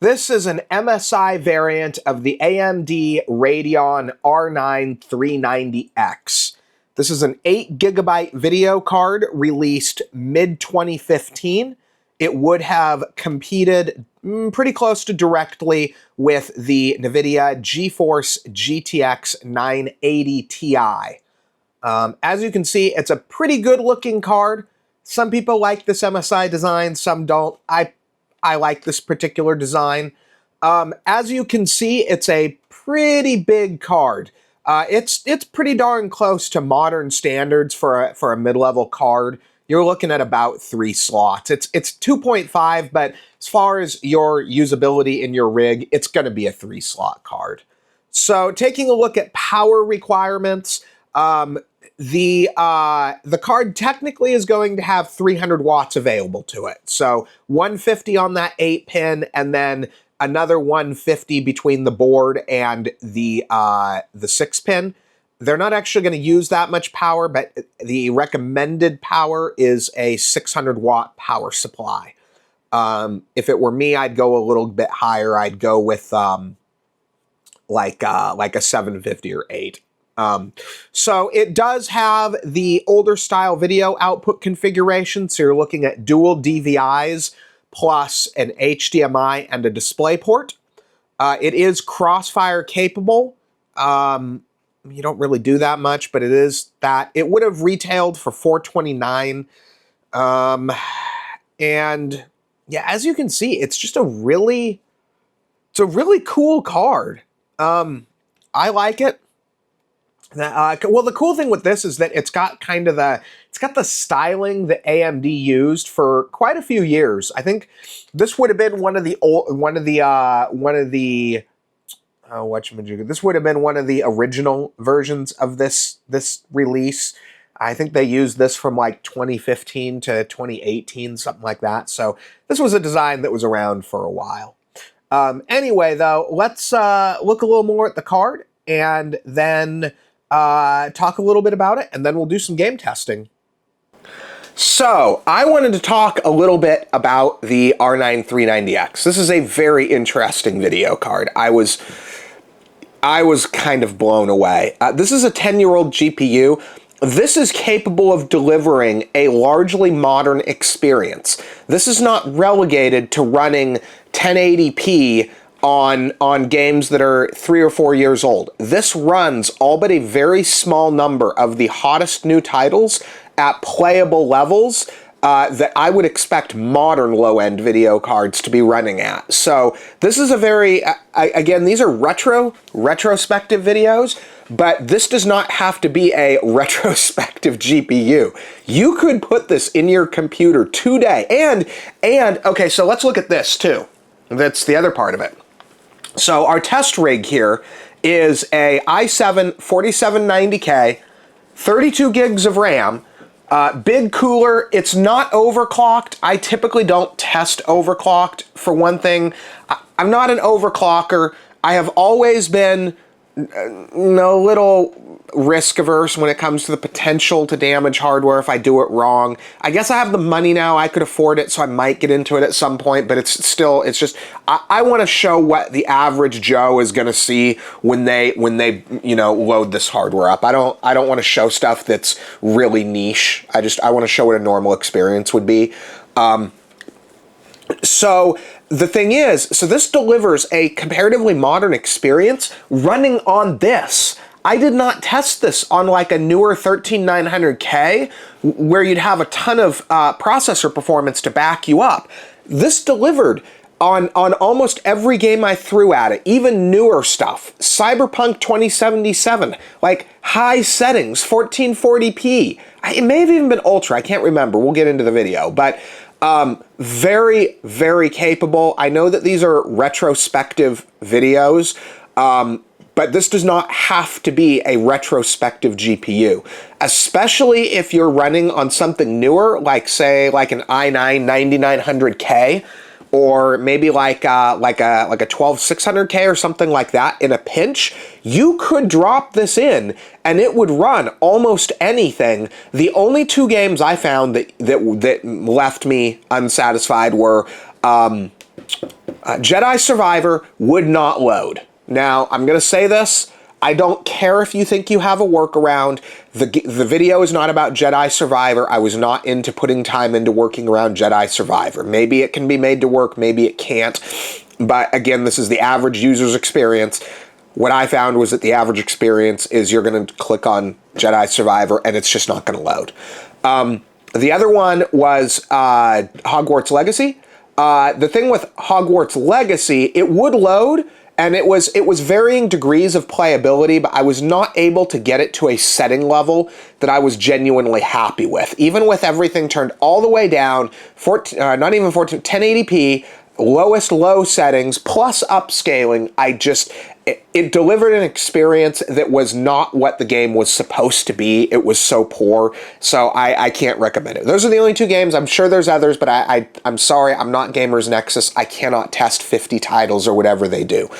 This is an MSI variant of the AMD Radeon R9 390X. This is an 8GB video card released mid-2015. It would have competed pretty close to directly with the NVIDIA GeForce GTX 980 Ti. As you can see, it's a pretty good-looking card. Some people like this MSI design, some don't. I like this particular design. As you can see, it's a pretty big card. It's pretty darn close to modern standards for a mid-level card. You're looking at about 3 slots. It's 2.5, but as far as your usability in your rig, it's going to be a 3-slot card. So taking a look at power requirements, the card technically is going to have 300 watts available to it. So 150 on that 8-pin, and then another 150 between the board and the 6-pin. They're not actually going to use that much power, but the recommended power is a 600-watt power supply. If it were me, I'd go a little bit higher. I'd go with like a 750 or 8. So it does have the older style video output configuration. So you're looking at dual DVIs plus an HDMI and a DisplayPort. It is crossfire capable. You don't really do that much, but it is that. It would have retailed for $429. And yeah, as you can see, it's just a really cool card. I like it. Well, the cool thing with this is that it's got the styling that AMD used for quite a few years. I think this would have been one of the original versions of this release. I think they used this from like 2015 to 2018, something like that. So this was a design that was around for a while. Anyway, though, let's look a little more at the card and then talk a little bit about it, and then we'll do some game testing. So, I wanted to talk a little bit about the R9 390X. This is a very interesting video card. I was kind of blown away. This is a 10-year-old GPU. This is capable of delivering a largely modern experience. This is not relegated to running 1080p on games that are 3 or 4 years old. This runs all but a very small number of the hottest new titles at playable levels that I would expect modern low-end video cards to be running at. So this is a very, again, these are retrospective videos, but this does not have to be a retrospective GPU. You could put this in your computer today. And okay, so let's look at this too. That's the other part of it. So our test rig here is a i7 4790K, 32 gigs of RAM, big cooler. It's not overclocked. I typically don't test overclocked. For one thing, I'm not an overclocker. I have always been a little risk averse when it comes to the potential to damage hardware if I do it wrong. I guess I have the money now, I could afford it, so I might get into it at some point, but it's just, I want to show what the average Joe is going to see when they load this hardware up. I don't want to show stuff that's really niche. I want to show what a normal experience would be. So the thing is, so this delivers a comparatively modern experience running on this. I did not test this on like a newer 13900K where you'd have a ton of processor performance to back you up. This delivered on almost every game I threw at it, even newer stuff. Cyberpunk 2077, like high settings, 1440p. It may have even been ultra, I can't remember. We'll get into the video, but very, very capable. I know that these are retrospective videos, but this does not have to be a retrospective GPU, especially if you're running on something newer, like say like an i9 9900K, or maybe like a 12600K or something like that in a pinch. You could drop this in and it would run almost anything. The only 2 games I found that left me unsatisfied were Jedi Survivor would not load. Now, I'm going to say this. I don't care if you think you have a workaround. The video is not about Jedi Survivor. I was not into putting time into working around Jedi Survivor. Maybe it can be made to work, maybe it can't. But again, this is the average user's experience. What I found was that the average experience is you're going to click on Jedi Survivor and it's just not going to load. The other one was Hogwarts Legacy. The thing with Hogwarts Legacy, it would load, and it was varying degrees of playability, but I was not able to get it to a setting level that I was genuinely happy with. Even with everything turned all the way down, not even 1080p, lowest low settings, plus upscaling, it delivered an experience that was not what the game was supposed to be. It was so poor, so I can't recommend it. Those are the only two games. I'm sure there's others, but I'm sorry, I'm not Gamers Nexus. I cannot test 50 titles or whatever they do.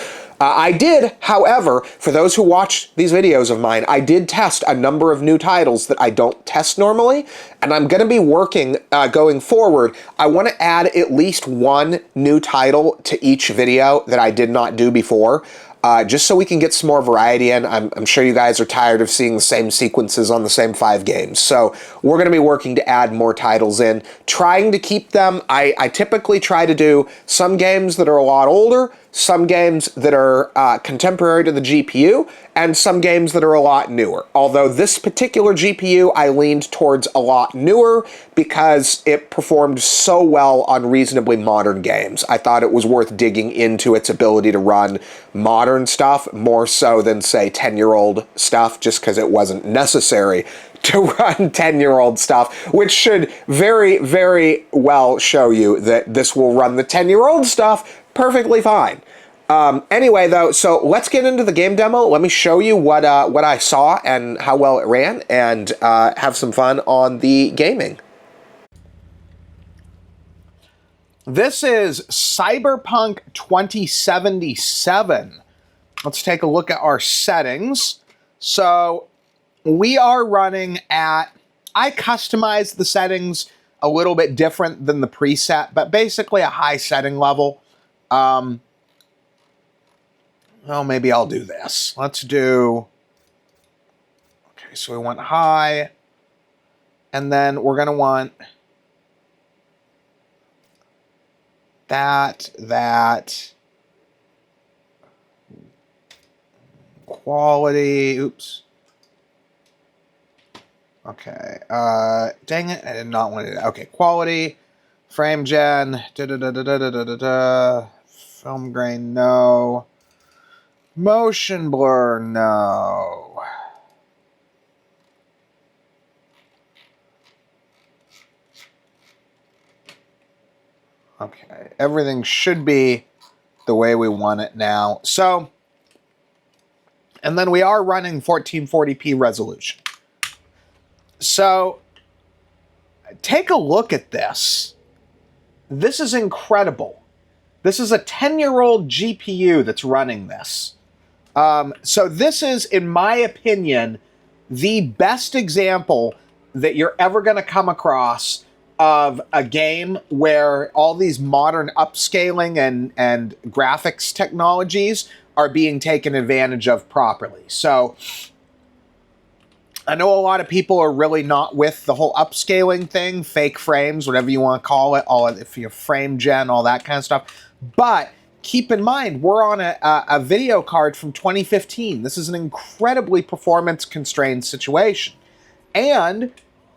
I did, however, for those who watch these videos of mine, I did test a number of new titles that I don't test normally, and I'm going to be working, going forward, I want to add at least one new title to each video that I did not do before. Just so we can get some more variety in. I'm sure you guys are tired of seeing the same sequences on the same 5 games. So we're going to be working to add more titles in, trying to keep them. I typically try to do some games that are a lot older, some games that are contemporary to the GPU, and some games that are a lot newer. Although this particular GPU, I leaned towards a lot newer because it performed so well on reasonably modern games. I thought it was worth digging into its ability to run modern stuff more so than, say, 10-year-old stuff, just because it wasn't necessary to run 10-year-old stuff, which should very, very well show you that this will run the 10-year-old stuff perfectly fine. Anyway, though, so let's get into the game demo. Let me show you what I saw and how well it ran, and have some fun on the gaming. This is Cyberpunk 2077. Let's take a look at our settings. So we are running at, I customized the settings a little bit different than the preset, but basically a high setting level. Well, maybe I'll do this. Let's do, okay, so we want high, and then we're going to want that, quality, oops. Okay, dang it, I did not want to, okay, quality, frame gen, film grain, no. Motion blur, no. Okay, everything should be the way we want it now. So, and then we are running 1440p resolution. So, take a look at this. This is incredible. This is a 10-year-old GPU that's running this. So this is, in my opinion, the best example that you're ever going to come across of a game where all these modern upscaling and graphics technologies are being taken advantage of properly. So I know a lot of people are really not with the whole upscaling thing, fake frames, whatever you want to call it, if you're frame gen, all that kind of stuff. But keep in mind, we're on a video card from 2015. This is an incredibly performance-constrained situation. And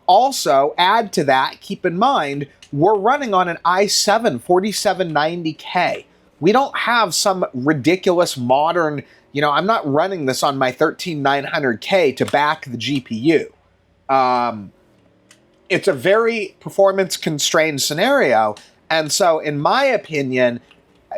also, add to that, keep in mind, we're running on an i7 4790K. We don't have some ridiculous modern, I'm not running this on my 13900K to back the GPU. It's a very performance-constrained scenario. And so, in my opinion,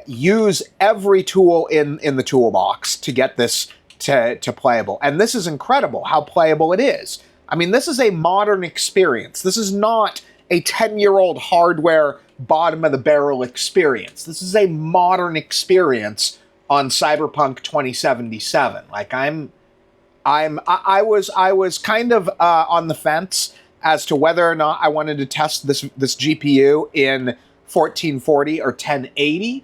use every tool in the toolbox to get this to playable. And this is incredible how playable it is. I mean, this is a modern experience. This is not a 10-year-old hardware bottom-of-the-barrel experience. This is a modern experience on Cyberpunk 2077. Like, I was kind of on the fence as to whether or not I wanted to test this GPU in 1440 or 1080.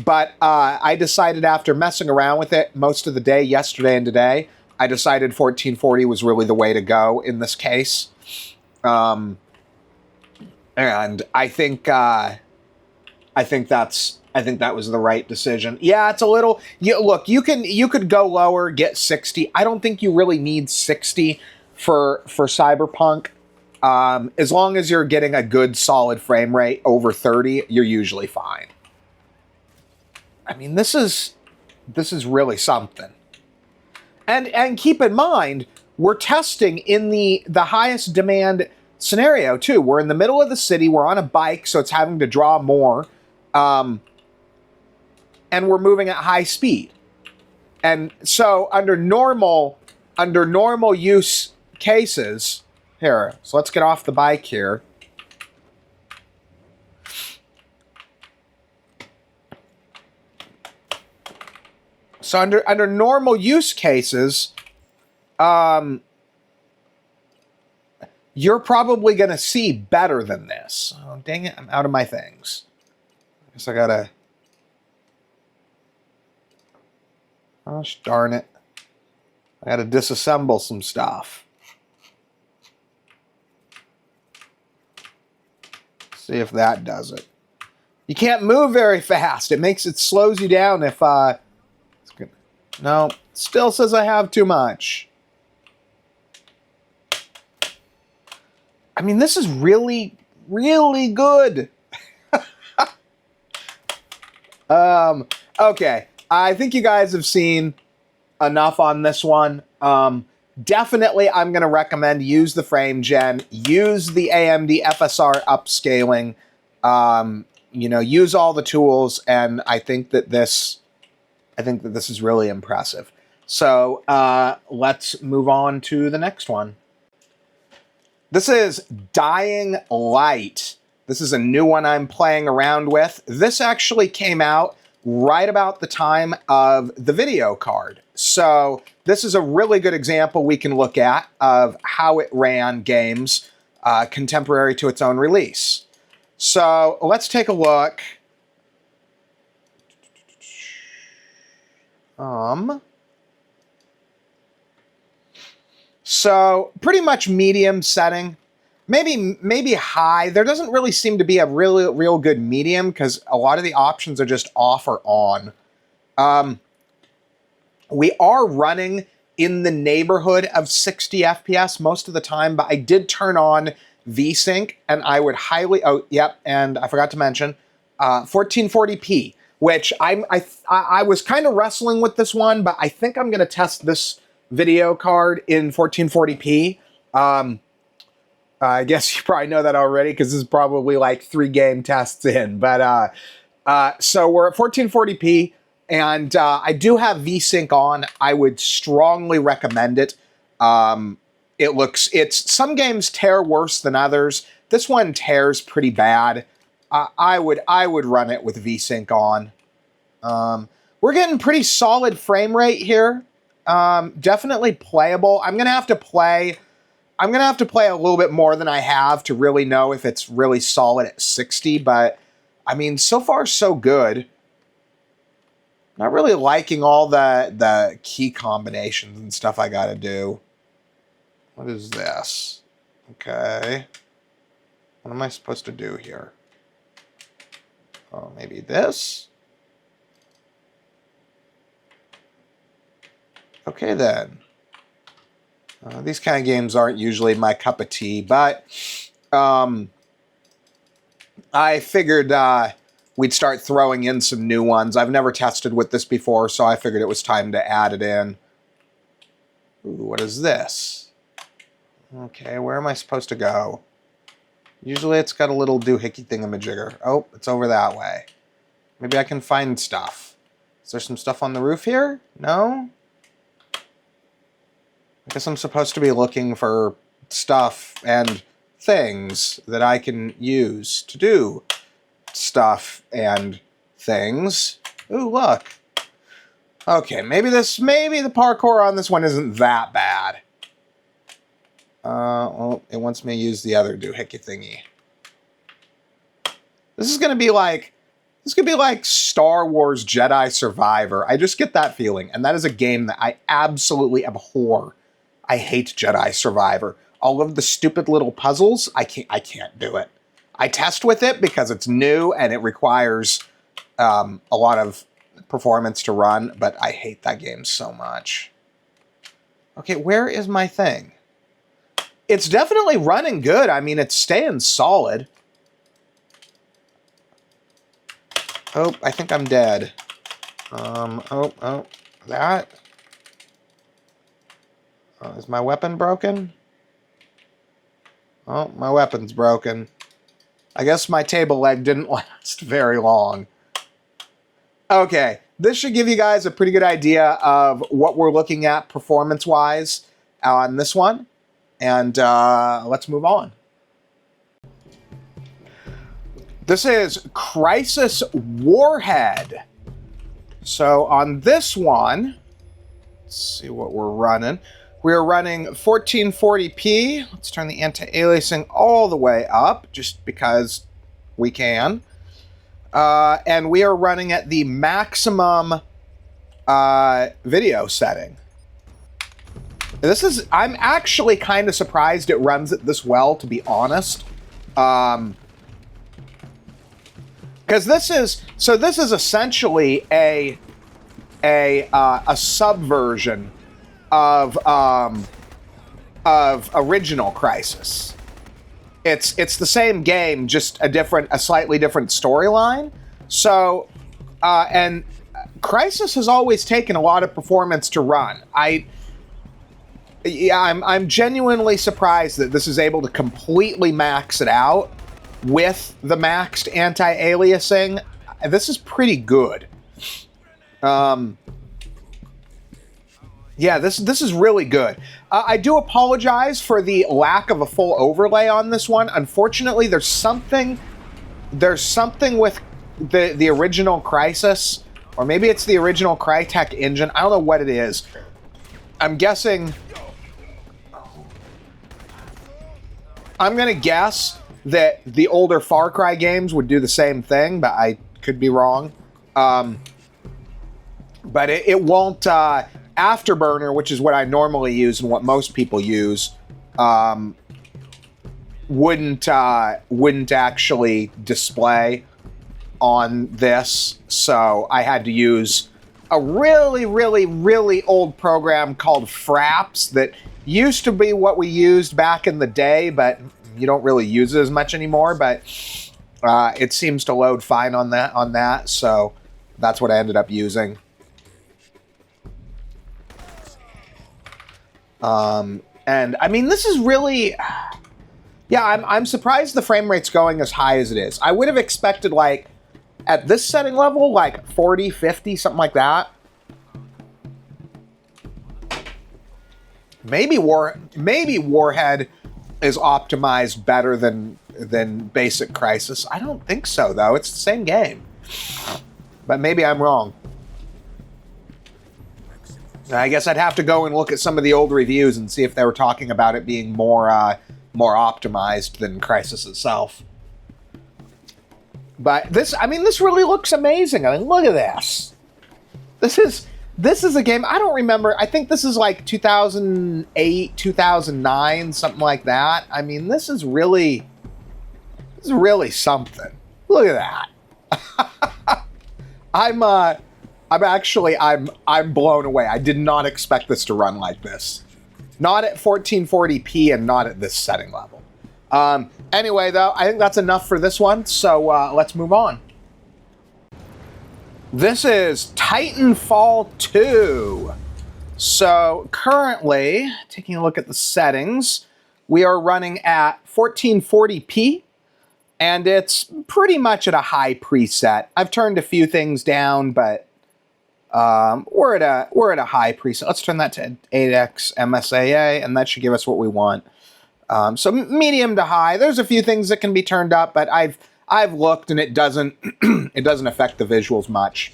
But I decided after messing around with it most of the day, yesterday and today, I decided 1440 was really the way to go in this case. And I think that was the right decision. Yeah, it's a little. Look, you could go lower, get 60. I don't think you really need 60 for Cyberpunk. As long as you're getting a good solid frame rate over 30, you're usually fine. I mean, this is really something. And keep in mind, we're testing in the highest demand scenario too. We're in the middle of the city. We're on a bike, so it's having to draw more. And we're moving at high speed. And so under normal use cases, here, so let's get off the bike here. So under normal use cases, you're probably going to see better than this. Oh, dang it, I'm out of my things. I guess I gotta... Gosh darn it. I gotta disassemble some stuff. See if that does it. You can't move very fast. It slows you down if... It's good. No, still says I have too much. I mean, this is really, really good. Okay. I think you guys have seen enough on this one. Definitely, I'm going to recommend use the frame gen, use the AMD FSR upscaling, use all the tools, and I think that this is really impressive. So let's move on to the next one. This is Dying Light. This is a new one I'm playing around with. This actually came out right about the time of the video card. So this is a really good example we can look at of how it ran games contemporary to its own release. So let's take a look. So pretty much medium setting. Maybe high. There doesn't really seem to be a real good medium because a lot of the options are just off or on. We are running in the neighborhood of 60 FPS most of the time, but I did turn on VSync, and I would highly... Oh, yep, and I forgot to mention 1440p, which I was kind of wrestling with this one, but I think I'm going to test this video card in 1440p. I guess you probably know that already because this is probably like 3 game tests in. But so we're at 1440p, and I do have VSync on. I would strongly recommend it. Some games tear worse than others. This one tears pretty bad. I would run it with VSync on. We're getting pretty solid frame rate here. Definitely playable. I'm gonna have to play a little bit more than I have to really know if it's really solid at 60, but I mean, so far so good. Not really liking all the key combinations and stuff I gotta do. What is this? Okay. What am I supposed to do here? Oh, maybe this? Okay then. These kind of games aren't usually my cup of tea, but I figured we'd start throwing in some new ones. I've never tested with this before, so I figured it was time to add it in. Ooh, what is this? Okay, where am I supposed to go? Usually it's got a little doohickey thingamajigger. Oh, it's over that way. Maybe I can find stuff. Is there some stuff on the roof here? No? I guess I'm supposed to be looking for stuff and things that I can use to do stuff and things. Ooh, look. Okay, maybe the parkour on this one isn't that bad. Well, it wants me to use the other doohickey thingy. This is going to be like This could be like Star Wars Jedi Survivor. I just get that feeling, and that is a game that I absolutely abhor. I hate Jedi Survivor. All of the stupid little puzzles, I can't do it. I test with it because it's new and it requires a lot of performance to run, but I hate that game so much. Okay, where is my thing? It's definitely running good. I mean, it's staying solid. Oh, I think I'm dead. That. Is my weapon broken? Oh, my weapon's broken. I guess my table leg didn't last very long. Okay, this should give you guys a pretty good idea of what we're looking at performance-wise on this one. And let's move on. This is Crysis Warhead. So on this one, let's see what we're running. We're running 1440p. Let's turn the anti-aliasing all the way up, just because we can. And we are running at the maximum video setting. I'm actually kind of surprised it runs it this well, to be honest. Because this is essentially a subversion of original Crysis. It's the same game, just a slightly different storyline. So, and Crysis has always taken a lot of performance to run. I'm genuinely surprised that this is able to completely max it out with the maxed anti-aliasing. This is pretty good. Yeah, this is really good. I do apologize for the lack of a full overlay on this one. Unfortunately, there's something with the original Crysis, or maybe it's the original Crytek engine. I don't know what it is. I'm guessing. I'm gonna guess that the older Far Cry games would do the same thing, but I could be wrong. But it won't. Afterburner, which is what I normally use and what most people use, wouldn't actually display on this. So I had to use a really, really, really old program called Fraps that used to be what we used back in the day, but you don't really use it as much anymore. But it seems to load fine on that. So that's what I ended up using. And I mean, this is really, yeah, I'm surprised the frame rate's going as high as it is. I would have expected, like, at this setting level, like 40, 50, something like that. Maybe Warhead is optimized better than basic Crysis. I don't think so, though. It's the same game. But maybe I'm wrong. I guess I'd have to go and look at some of the old reviews and see if they were talking about it being more optimized than Crysis itself. But this really looks amazing. I mean, look at this. This is a game, I don't remember, I think this is like 2008, 2009, something like that. I mean, this is really something. Look at that. I'm blown away. I did not expect this to run like this. Not at 1440p and not at this setting level. Anyway, though, I think that's enough for this one, so let's move on. This is Titanfall II. So currently, taking a look at the settings, we are running at 1440p, and it's pretty much at a high preset. I've turned a few things down, but we're at a high preset. Let's turn that to 8x MSAA, and that should give us what we want. So medium to high. There's a few things that can be turned up, but I've looked and it doesn't it doesn't affect the visuals much.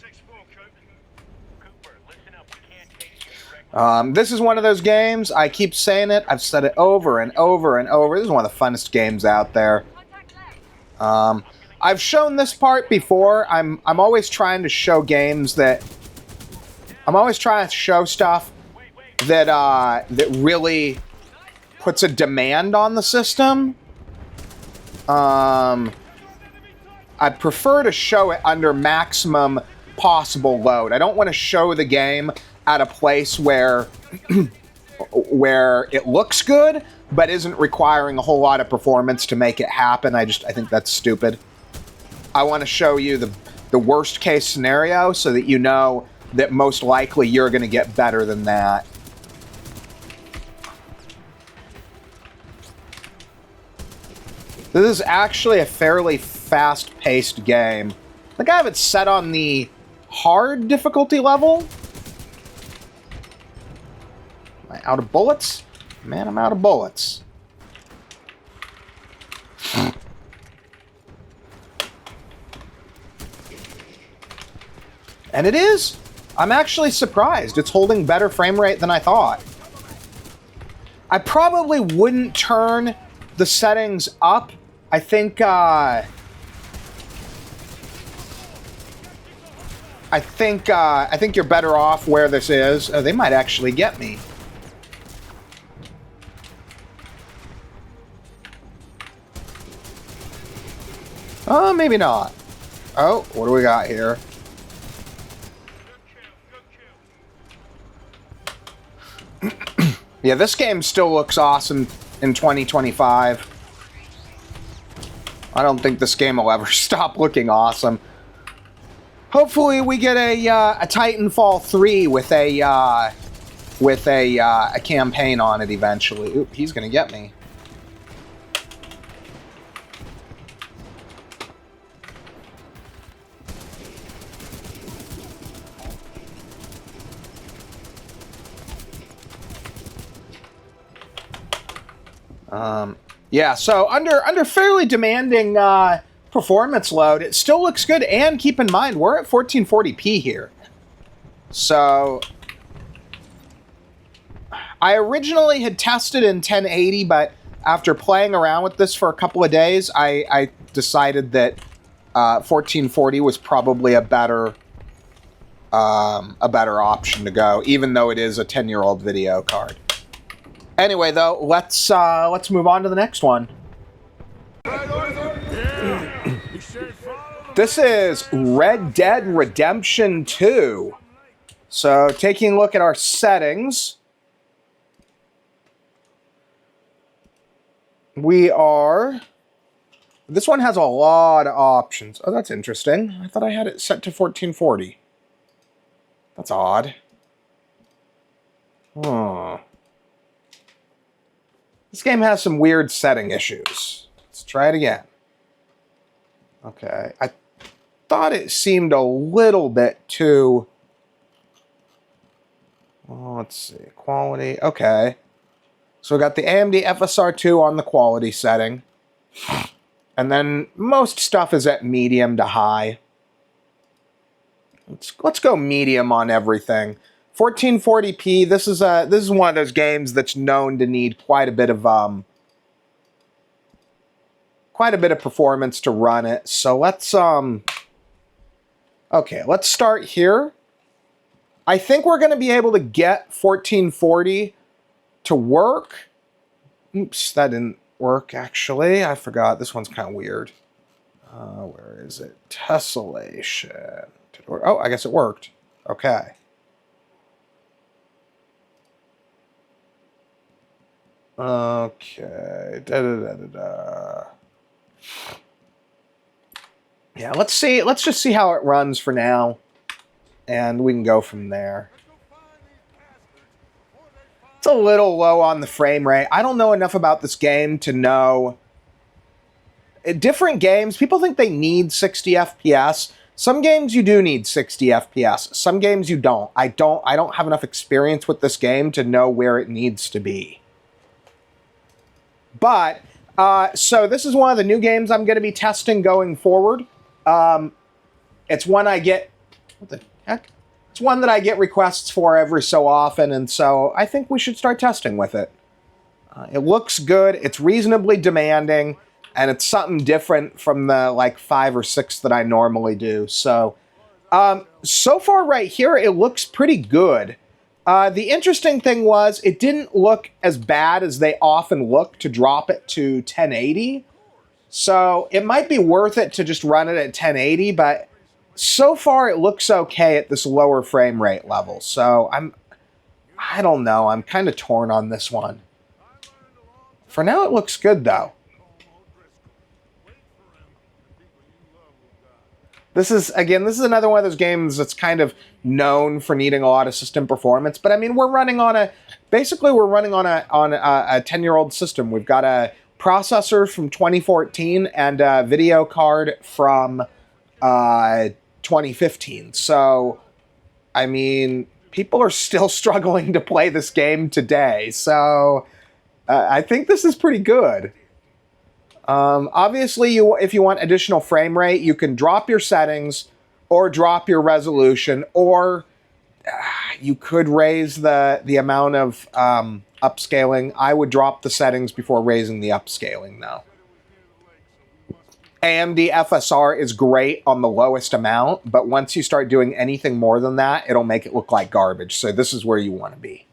This is one of those games. I keep saying it. I've said it over and over and over. This is one of the funnest games out there. I've shown this part before. I'm always trying to show games that... I'm always trying to show stuff that, that really puts a demand on the system. I prefer to show it under maximum possible load. I don't want to show the game at a place where where it looks good, but isn't requiring a whole lot of performance to make it happen. I think that's stupid. I want to show you the worst case scenario so that you know that most likely you're going to get better than that. This is actually a fairly fast-paced game. I think I have it set on the hard difficulty level. Am I out of bullets? Man, I'm out of bullets. And it is. I'm actually surprised. It's holding better frame rate than I thought. I probably wouldn't turn the settings up. I think you're better off where this is. Oh, they might actually get me. Oh, maybe not. Oh, what do we got here? Yeah, this game still looks awesome in 2025. I don't think this game will ever stop looking awesome. Hopefully, we get a Titanfall 3 with a campaign on it eventually. Oop, he's gonna get me. Yeah, so under fairly demanding performance load, it still looks good, and keep in mind, we're at 1440p here. So, I originally had tested in 1080, but after playing around with this for a couple of days, I decided that 1440 was probably a better option to go, even though it is a 10-year-old video card. Anyway, though, let's move on to the next one. This is Red Dead Redemption 2. So, taking a look at our settings, we are... This one has a lot of options. Oh, that's interesting. I thought I had it set to 1440. That's odd. Oh. This game has some weird setting issues. Let's try it again. Okay. I thought it seemed a little bit too... Well, let's see. Quality. Okay. So we got the AMD FSR2 on the quality setting. And then most stuff is at medium to high. Let's go medium on everything. 1440p. This is one of those games that's known to need quite a bit of performance to run it. So let's okay, let's start here. I think we're going to be able to get 1440 to work. Oops, that didn't work actually. I forgot. This one's kind of weird. Where is it? Tessellation. Oh, I guess it worked. Okay. Okay. Yeah, let's see. Let's just see how it runs for now, and we can go from there. It's a little low on the frame rate. I don't know enough about this game to know. Different games, people think they need 60 FPS. Some games you do need 60 FPS. Some games you don't. I don't have enough experience with this game to know where it needs to be. But, so this is one of the new games I'm going to be testing going forward. It's one I get... What the heck? It's one that I get requests for every so often, and so I think we should start testing with it. It looks good. It's reasonably demanding. And it's something different from the like 5 or 6 that I normally do. So, so far right here, it looks pretty good. The interesting thing was it didn't look as bad as they often look to drop it to 1080. So it might be worth it to just run it at 1080, but so far it looks okay at this lower frame rate level. So I don't know. I'm kind of torn on this one. For now, it looks good though. This is another one of those games that's kind of known for needing a lot of system performance. But I mean, we're running on a 10-year-old system. We've got a processor from 2014 and a video card from 2015. So, I mean, people are still struggling to play this game today. So, I think this is pretty good. Obviously, if you want additional frame rate, you can drop your settings or drop your resolution, or you could raise the amount of upscaling. I would drop the settings before raising the upscaling, though. AMD FSR is great on the lowest amount, but once you start doing anything more than that, it'll make it look like garbage. So this is where you want to be.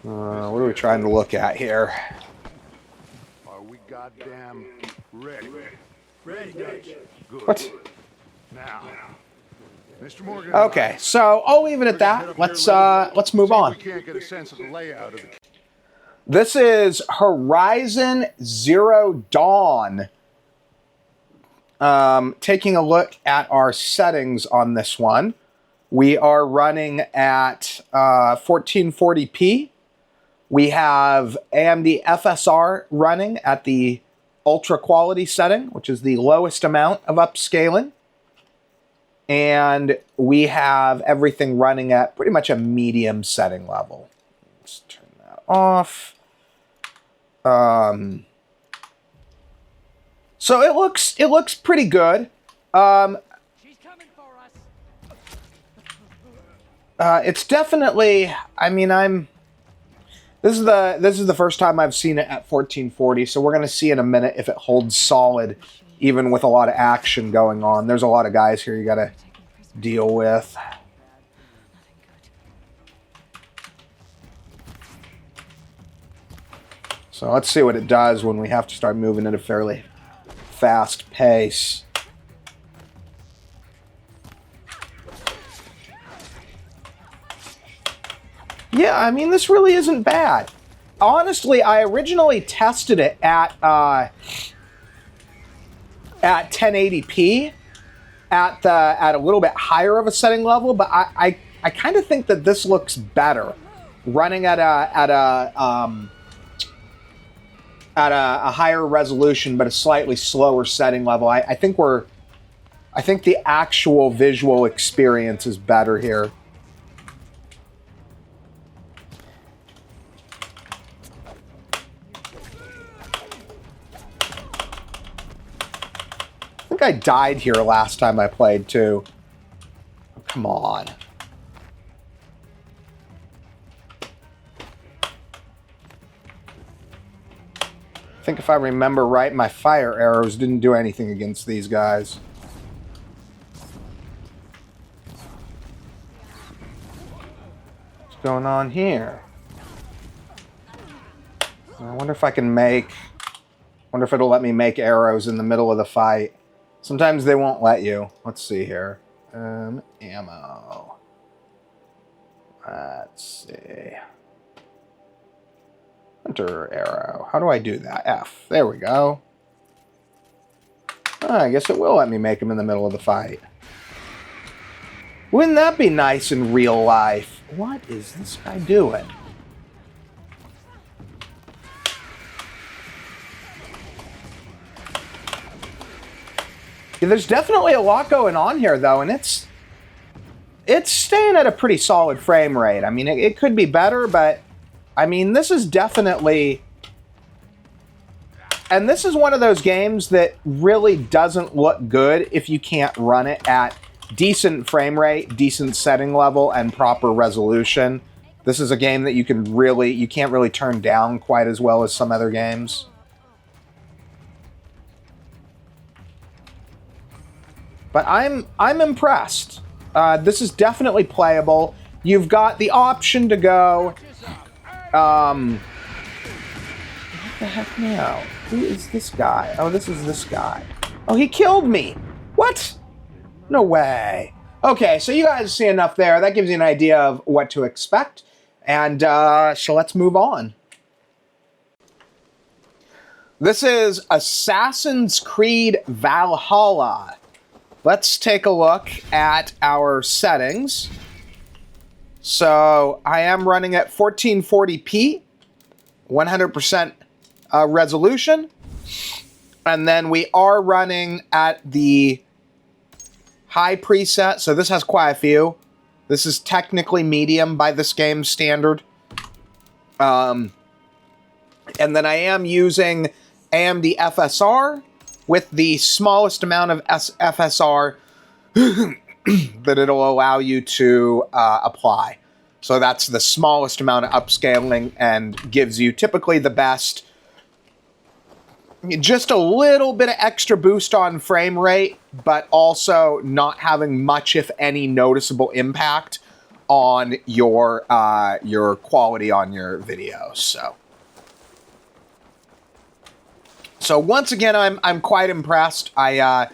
What are we trying to look at here? Are we goddamn ready? Ready, Dutch. Good. What? Now, Mr. Morgan. Okay, so I'll leave it at that. Let's move on. We can't get a sense of the layout of the. This is Horizon Zero Dawn. Taking a look at our settings on this one, we are running at 1440p. We have AMD FSR running at the ultra quality setting, which is the lowest amount of upscaling. And we have everything running at pretty much a medium setting level. Let's turn that off. So it looks pretty good. She's coming for us. It's definitely, I mean, this is the first time I've seen it at 1440, so we're going to see in a minute if it holds solid, even with a lot of action going on. There's a lot of guys here you got to deal with. So let's see what it does when we have to start moving at a fairly fast pace. Yeah, I mean, this really isn't bad. Honestly, I originally tested it at 1080p at a little bit higher of a setting level, but I kind of think that this looks better running at a higher resolution but a slightly slower setting level. I think the actual visual experience is better here. I think I died here last time I played too. Oh, come on. I think if I remember right, my fire arrows didn't do anything against these guys. What's going on here? I wonder if I can make... wonder if it'll let me make arrows in the middle of the fight. Sometimes they won't let you. Let's see here. Ammo. Let's see. Hunter arrow. How do I do that? F. There we go. I guess it will let me make them in the middle of the fight. Wouldn't that be nice in real life? What is this guy doing? Yeah, there's definitely a lot going on here, though, and it's staying at a pretty solid frame rate. I mean, it could be better, but I mean, this is definitely And this is one of those games that really doesn't look good if you can't run it at decent frame rate, decent setting level, and proper resolution. This is a game that you can't really turn down quite as well as some other games. But I'm impressed. This is definitely playable. You've got the option to go. What the heck now? Who is this guy? Oh, this is this guy. Oh, he killed me. What? No way. Okay, so you guys see enough there. That gives you an idea of what to expect. And so let's move on. This is Assassin's Creed Valhalla. Let's take a look at our settings. So I am running at 1440p, 100% resolution. And then we are running at the high preset. So this has quite a few. This is technically medium by this game's standard. And then I am using AMD FSR with the smallest amount of FSR that it'll allow you to apply. So that's the smallest amount of upscaling and gives you typically the best. Just a little bit of extra boost on frame rate, but also not having much, if any, noticeable impact on your quality on your videos. So once again, I'm quite impressed. I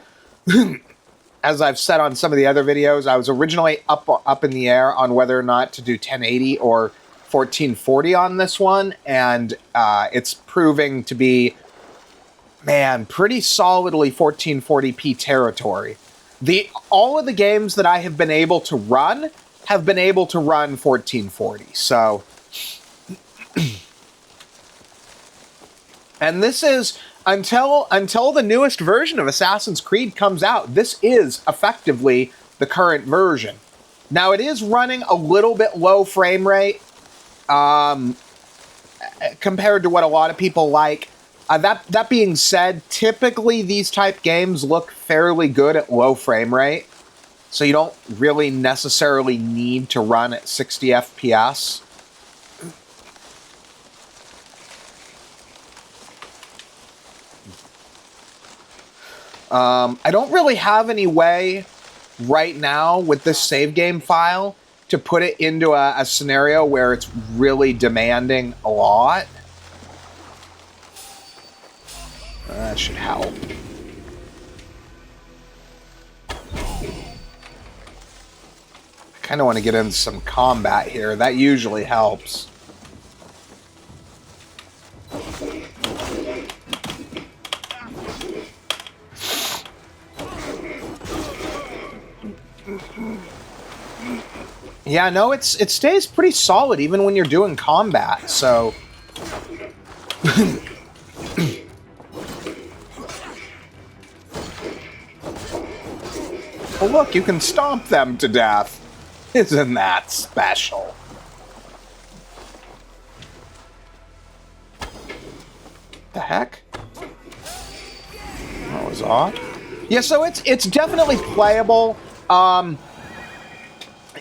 as I've said on some of the other videos, I was originally up in the air on whether or not to do 1080 or 1440 on this one, and it's proving to be, man, pretty solidly 1440p territory. All of the games that I have been able to run have been able to run 1440. So, and this is until the newest version of Assassin's Creed comes out. This is effectively the current version. Now it is running a little bit low frame rate compared to what a lot of people like. That being said, typically these type games look fairly good at low frame rate, so you don't really necessarily need to run at 60 FPS. I don't really have any way right now with this save game file to put it into a scenario where it's really demanding a lot. That should help. I kind of want to get into some combat here. That usually helps. Yeah, no, it stays pretty solid even when you're doing combat, so... Oh, look, you can stomp them to death. Isn't that special? The heck? That was odd. Yeah, so it's definitely playable.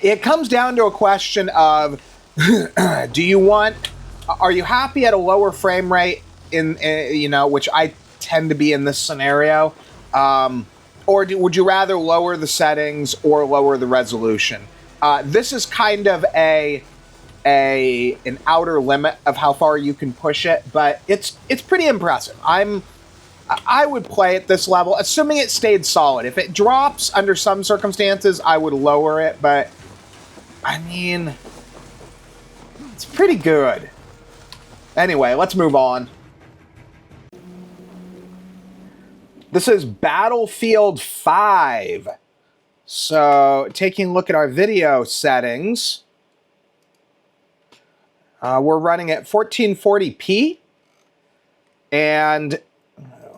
It comes down to a question of, are you happy at a lower frame rate which I tend to be in this scenario, or would you rather lower the settings or lower the resolution? This is kind of an outer limit of how far you can push it, but it's pretty impressive. I would play at this level, assuming it stayed solid. If it drops under some circumstances, I would lower it, but I mean, it's pretty good. Anyway, let's move on. This is Battlefield 5. So, taking a look at our video settings, we're running at 1440p, and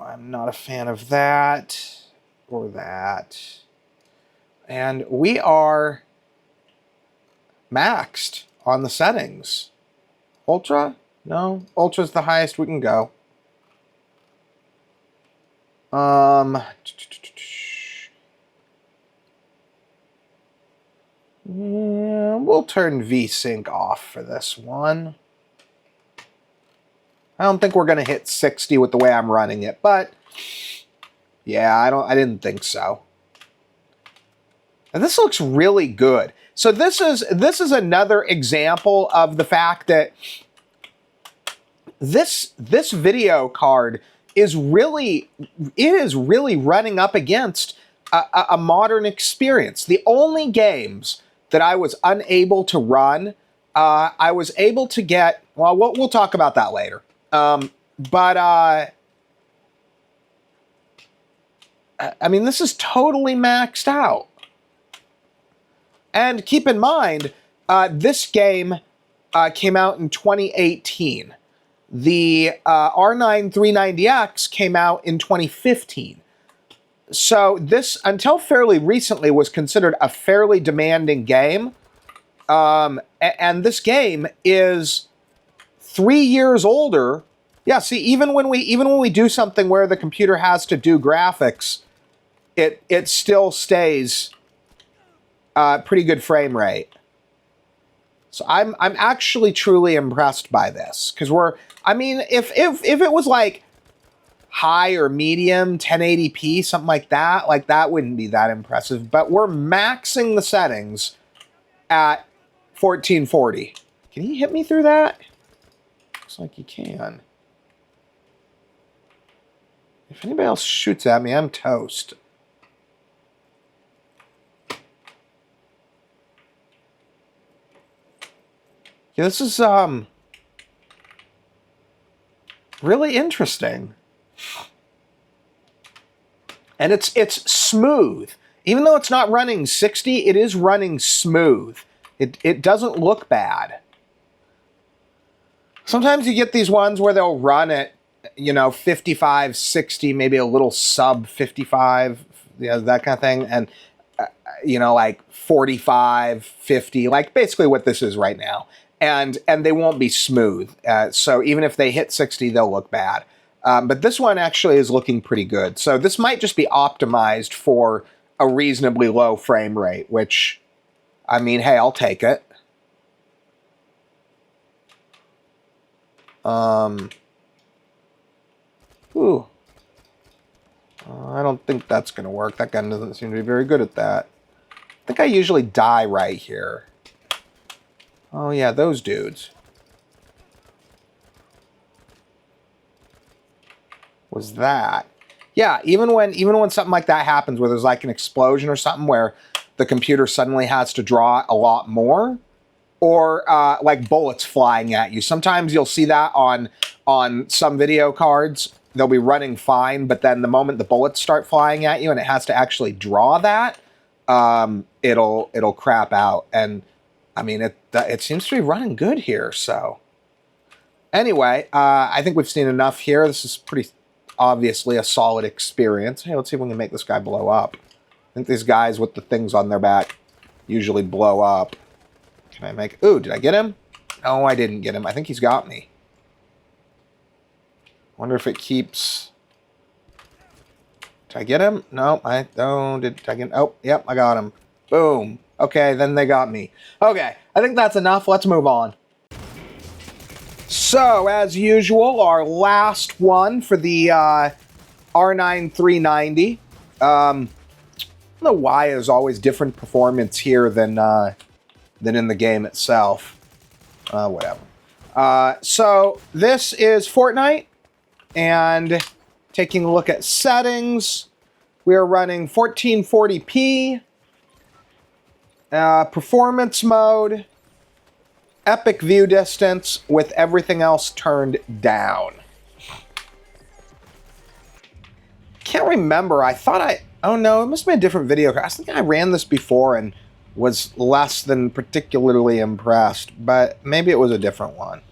I'm not a fan of that or that. And we are maxed on the settings. Ultra? No, Ultra's the highest we can go. Yeah, we'll turn VSync off for this one. I don't think we're going to hit 60 with the way I'm running it, but yeah, I didn't think so. And this looks really good. So this is another example of the fact that this video card is really running up against a modern experience. The only games that I was unable to run, I was able to get. Well, we'll talk about that later. But I mean, this is totally maxed out. And keep in mind, this game came out in 2018. The R9 390X came out in 2015. So this, until fairly recently, was considered a fairly demanding game. And this game is 3 years older. Yeah, see, even when we do something where the computer has to do graphics, it still stays pretty good frame rate. So I'm actually truly impressed by this, because I mean, if it was like high or medium 1080p, something like that wouldn't be that impressive. But we're maxing the settings at 1440. Can he hit me through that? Looks like he can. If anybody else shoots at me, I'm toast. Yeah, this is really interesting. And it's smooth. Even though it's not running 60, it is running smooth. It doesn't look bad. Sometimes you get these ones where they'll run at, 55, 60, maybe a little sub 55, that kind of thing. And, like 45, 50, like basically what this is right now. And they won't be smooth. So even if they hit 60, they'll look bad. But this one actually is looking pretty good. So this might just be optimized for a reasonably low frame rate, which, I mean, hey, I'll take it. Ooh. I don't think that's going to work. That gun doesn't seem to be very good at that. I think I usually die right here. Oh yeah, those dudes. Was that? Yeah, even when something like that happens, where there's like an explosion or something where the computer suddenly has to draw a lot more, or like bullets flying at you. Sometimes you'll see that on some video cards. They'll be running fine, but then the moment the bullets start flying at you and it has to actually draw that, it'll crap out. And I mean, it seems to be running good here. So anyway, I think we've seen enough here. This is pretty obviously a solid experience. Hey, let's see if we can make this guy blow up. I think these guys with the things on their back usually blow up. Can I make... Ooh, did I get him? No, I didn't get him. I think he's got me. Wonder if it keeps... Did I get him? No, I don't. Did I get... Oh, yep, I got him. Boom. Okay, then they got me. Okay, I think that's enough. Let's move on. So, as usual, our last one for the R9 390. I don't know why there's always different performance here than in the game itself. Whatever. So, this is Fortnite. And taking a look at settings, we are running 1440p. Performance mode, epic view distance with everything else turned down. Can't remember. I thought oh no, it must have been a different video. I think I ran this before and was less than particularly impressed, but maybe it was a different one.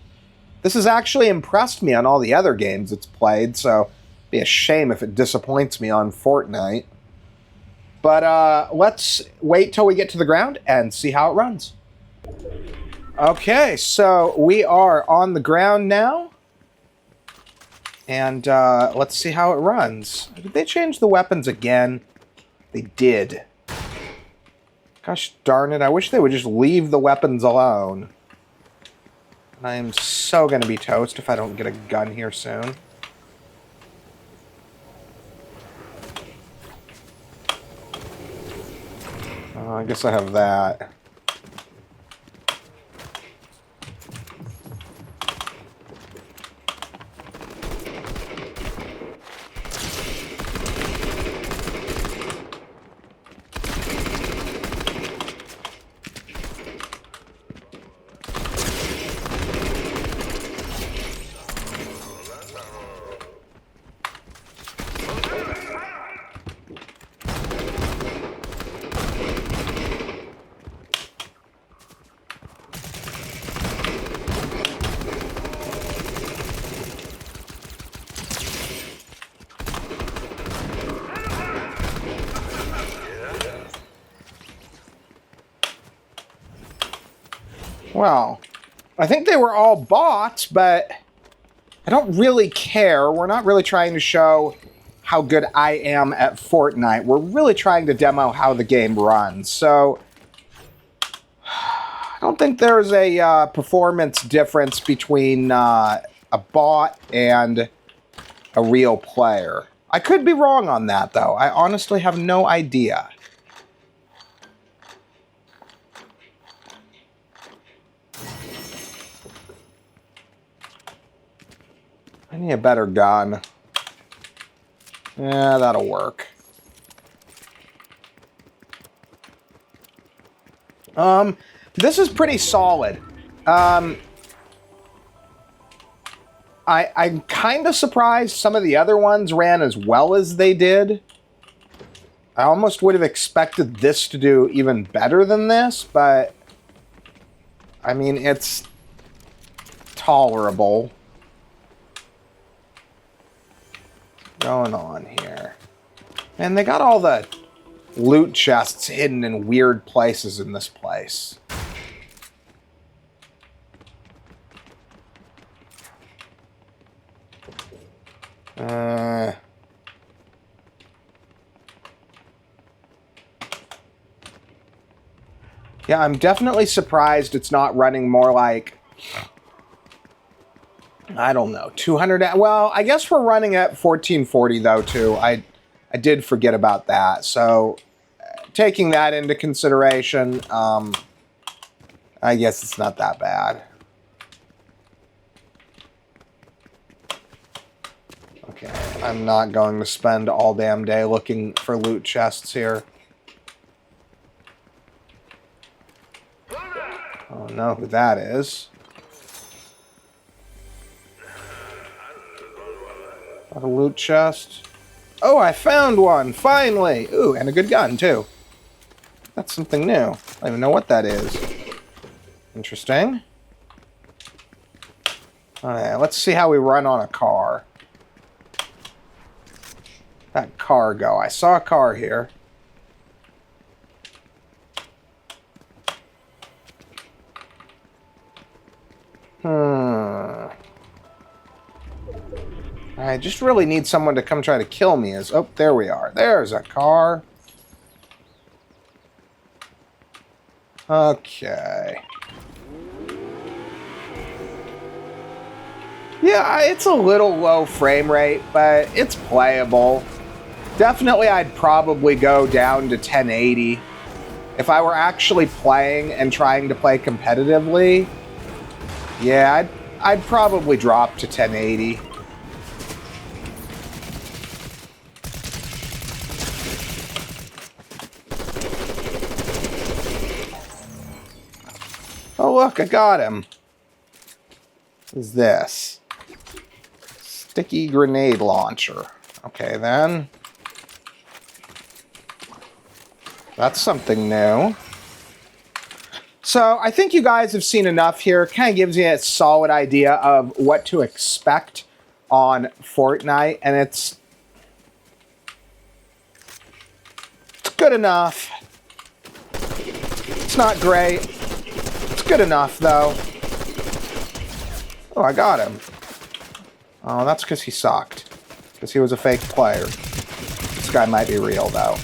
This has actually impressed me on all the other games it's played, so it'd be a shame if it disappoints me on Fortnite. But let's wait till we get to the ground and see how it runs. Okay, so we are on the ground now. And let's see how it runs. Did they change the weapons again? They did. Gosh darn it, I wish they would just leave the weapons alone. And I am so going to be toast if I don't get a gun here soon. I guess I have that. Well, I think they were all bots, but I don't really care. We're not really trying to show how good I am at Fortnite. We're really trying to demo how the game runs. So, I don't think there's a performance difference between a bot and a real player. I could be wrong on that, though. I honestly have no idea. I need a better gun. Yeah, that'll work. This is pretty solid. I'm kind of surprised some of the other ones ran as well as they did. I almost would have expected this to do even better than this, but I mean, it's tolerable. Going on here. And they got all the loot chests hidden in weird places in this place. Yeah, I'm definitely surprised it's not running more like, I don't know, 200. Well, I guess we're running at 1440 though too. I did forget about that. So, taking that into consideration, I guess it's not that bad. Okay, I'm not going to spend all damn day looking for loot chests here. Oh, know who that is. Got a loot chest. Oh, I found one! Finally! Ooh, and a good gun, too. That's something new. I don't even know what that is. Interesting. Alright, let's see how we run on a car. That cargo. I saw a car here. I just really need someone to come try to kill me. Oh, there we are. There's a car. Okay. Yeah, it's a little low frame rate, but it's playable. Definitely, I'd probably go down to 1080. If I were actually playing and trying to play competitively, yeah, I'd probably drop to 1080. Oh, look, I got him. What is this? Sticky grenade launcher. Okay, then. That's something new. So, I think you guys have seen enough here. It kind of gives you a solid idea of what to expect on Fortnite, and it's good enough. It's not great. It's good enough, though. Oh, I got him. Oh, that's because he sucked. Because he was a fake player. This guy might be real, though.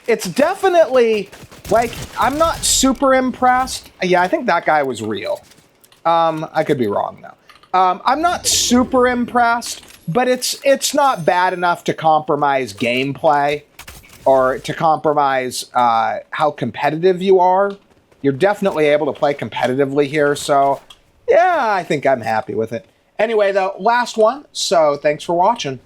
It's definitely, like, I'm not super impressed. Yeah, I think that guy was real. I could be wrong, though. I'm not super impressed, but it's not bad enough to compromise gameplay or to compromise how competitive you are. You're definitely able to play competitively here, so yeah, I think I'm happy with it. Anyway, though, last one, so thanks for watching.